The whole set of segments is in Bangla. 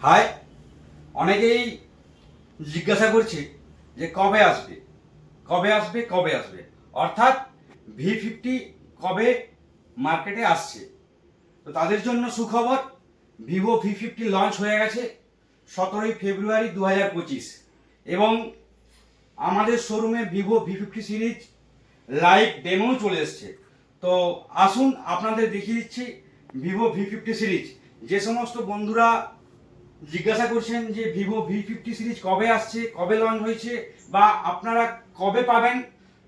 হাই, অনেকেই জিজ্ঞাসা করছে যে কবে আসবে কবে আসবে কবে আসবে, অর্থাৎ V50 কবে মার্কেটে আসছে। তো তাদের জন্য সুখবর, ভিভো V50 লঞ্চ হয়ে গেছে 17ই ফেব্রুয়ারি 2025 এবং আমাদের শোরুমে Vivo V50 series live demo চলে এসছে। তো আসুন আপনাদের দেখিয়ে দিচ্ছি ভিভো V50 সিরিজ। যে সমস্ত বন্ধুরা জিজ্ঞাসা করছেন যে ভিভো V50 সিরিজ কবে আসছে, কবে লঞ্চ হয়েছে বা আপনারা কবে পাবেন,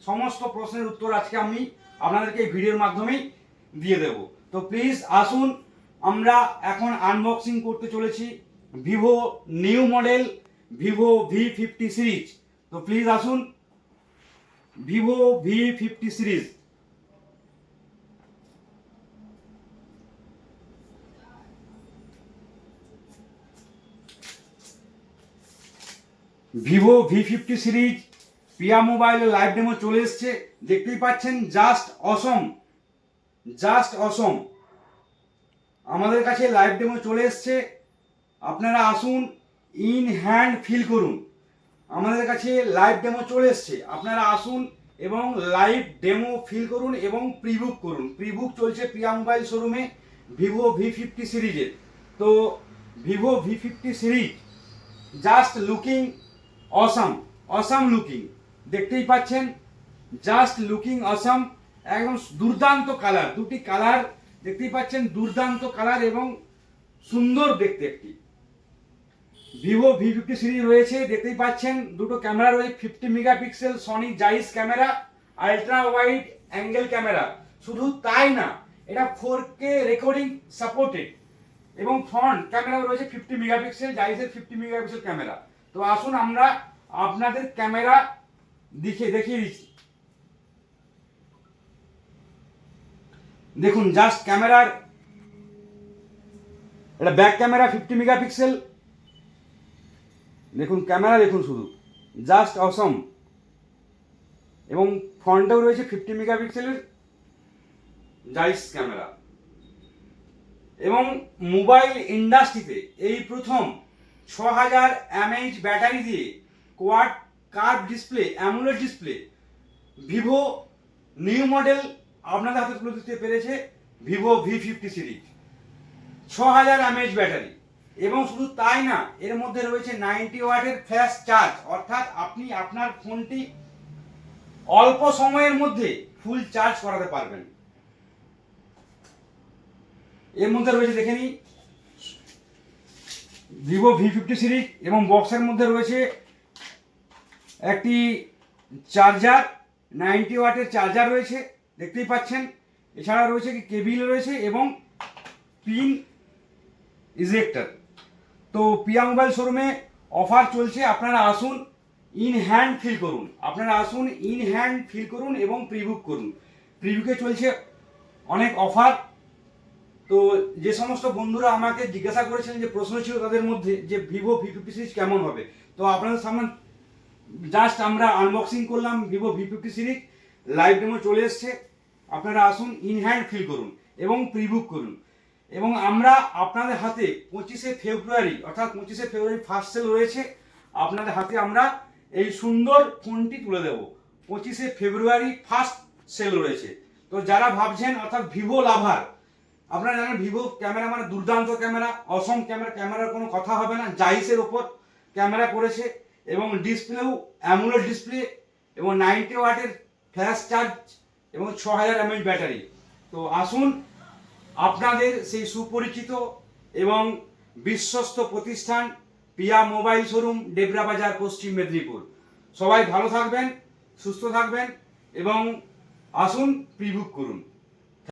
সমস্ত প্রশ্নের উত্তর আজকে আমি আপনাদেরকে এই ভিডিওর মাধ্যমেই দিয়ে দেব। তো প্লিজ আসুন, আমরা এখন আনবক্সিং করতে চলেছি Vivo new model Vivo V50 series. তো প্লিজ আসুন, Vivo V50 series. Vivo V50 series পিয়া মোবাইলে লাইভ ডেমো চলে এসছে, দেখতেই পাচ্ছেন। জাস্ট অসম আমাদের কাছে লাইভ ডেমো চলে এসছে। আপনারা আসুন, ইন হ্যান্ড ফিল করুন। আমাদের কাছে লাইভ ডেমো চলে এসছে, আপনারা আসুন এবং লাইভ ডেমো ফিল করুন এবং প্রিবুক করুন। প্রিবুক চলছে প্রিয়া মোবাইল শোরুমে ভিভো V50 সিরিজের। তো Vivo V50 series just looking awesome looking, দেখতেই পাচ্ছেন। জাস্ট লুকিং অসাম, একদম দুর্দান্ত কালার, দুটি কালার দেখতেই পাচ্ছেন, দুর্দান্ত কালার এবং সুন্দর দেখতে একটি ভিভো V50 সিরিজ রয়েছে। দেখতেই পাচ্ছেন দুটো ক্যামেরা রয়েছে, 50 megapixel Sony Zeiss camera, ultra wide angle camera. শুধু তাই না, এটা 4K রেকর্ডিং সাপোর্টেড এবং ফ্রন্ট ক্যামেরাও রয়েছে 50 মেগাপিক্সেল, জাইসের 50 মেগাপিক্সেল ক্যামেরা। তো আসুন আমরা আপনাদের ক্যামেরা দেখিয়ে দিচ্ছি। দেখুন, জাস্ট ক্যামেরার এটা ব্যাক ক্যামেরা 50 মেগাপিক্সেল। দেখুন ক্যামেরা, দেখুন শুধু জাস্ট অসম। এবং ফ্রন্টেও রয়েছে 50 মেগাপিক্সেলের জাইস ক্যামেরা। এবং মোবাইল ইন্ডাস্ট্রিতে এই প্রথম 6000 mAh ব্যাটারি দিয়ে quad curve display, AMOLED display Vivo new model আপনাদের হাতে তুলে দিতে পেরেছে Vivo V50 series. 6000 mAh battery এবং শুধু তাই না, এর মধ্যে রয়েছে 90 ওয়াটের ফাস্ট চার্জ, অর্থাৎ আপনি আপনার ফোনটি অল্প সময়ের মধ্যে ফুল চার্জ করাতে পারবেন। এর মধ্যে রয়েছে, দেখে নিই, ভিভো V50 সিরিজ এবং বক্সের মধ্যে রয়েছে একটি চার্জার, 90 ওয়াটের চার্জার রয়েছে, দেখতেই পাচ্ছেন। এছাড়া রয়েছে কি কেবিল রয়েছে এবং পিন ইজেক্টর। তো পিয়া মোবাইল শোরুমে অফার চলছে, আপনারা আসুন, ইন হ্যান্ড ফিল করুন। আপনারা আসুন, ইন হ্যান্ড ফিল করুন এবং প্রিবুক করুন। প্রিবুকে চলছে অনেক অফার। তো যে সমস্ত বন্ধুরা আমাকে জিজ্ঞাসা করেছিলেন, যে প্রশ্ন ছিল তাদের মধ্যে যে ভিভো V50 সিরিজ কেমন হবে, তো আপনাদের সামনে জাস্ট আমরা আনবক্সিং করলাম Vivo V50 series, live demo চলে এসছে। আপনারা আসুন, ইন হ্যান্ড ফিল করুন এবং প্রিবুক করুন। এবং আমরা আপনাদের হাতে 25শে ফেব্রুয়ারি, অর্থাৎ 25শে ফেব্রুয়ারি ফার্স্ট সেল রয়েছে, আপনাদের হাতে আমরা এই সুন্দর ফোনটি তুলে দেব। 25শে ফেব্রুয়ারি ফার্স্ট সেল রয়েছে। তো যারা ভাবছেন, অর্থাৎ ভিভো লাভার, আপনারা জানেন ভিভো ক্যামেরা মানে দুর্দান্ত ক্যামেরা, অসম ক্যামেরা, ক্যামেরার কোনো কথা হবে না। জাইসের ওপর ক্যামেরা করেছে এবং ডিসপ্লেও অ্যামোলেড ডিসপ্লে এবং 90 ওয়াটের ফ্ল্যাশ চার্জ এবং 6000 mAh ব্যাটারি। তো আসুন, আপনাদের সেই সুপরিচিত এবং বিশ্বস্ত প্রতিষ্ঠান পিয়া মোবাইল শোরুম, ডেবরা বাজার, পশ্চিম মেদিনীপুর। সবাই ভালো থাকবেন, সুস্থ থাকবেন এবং আসুন, প্রিবুক করুন।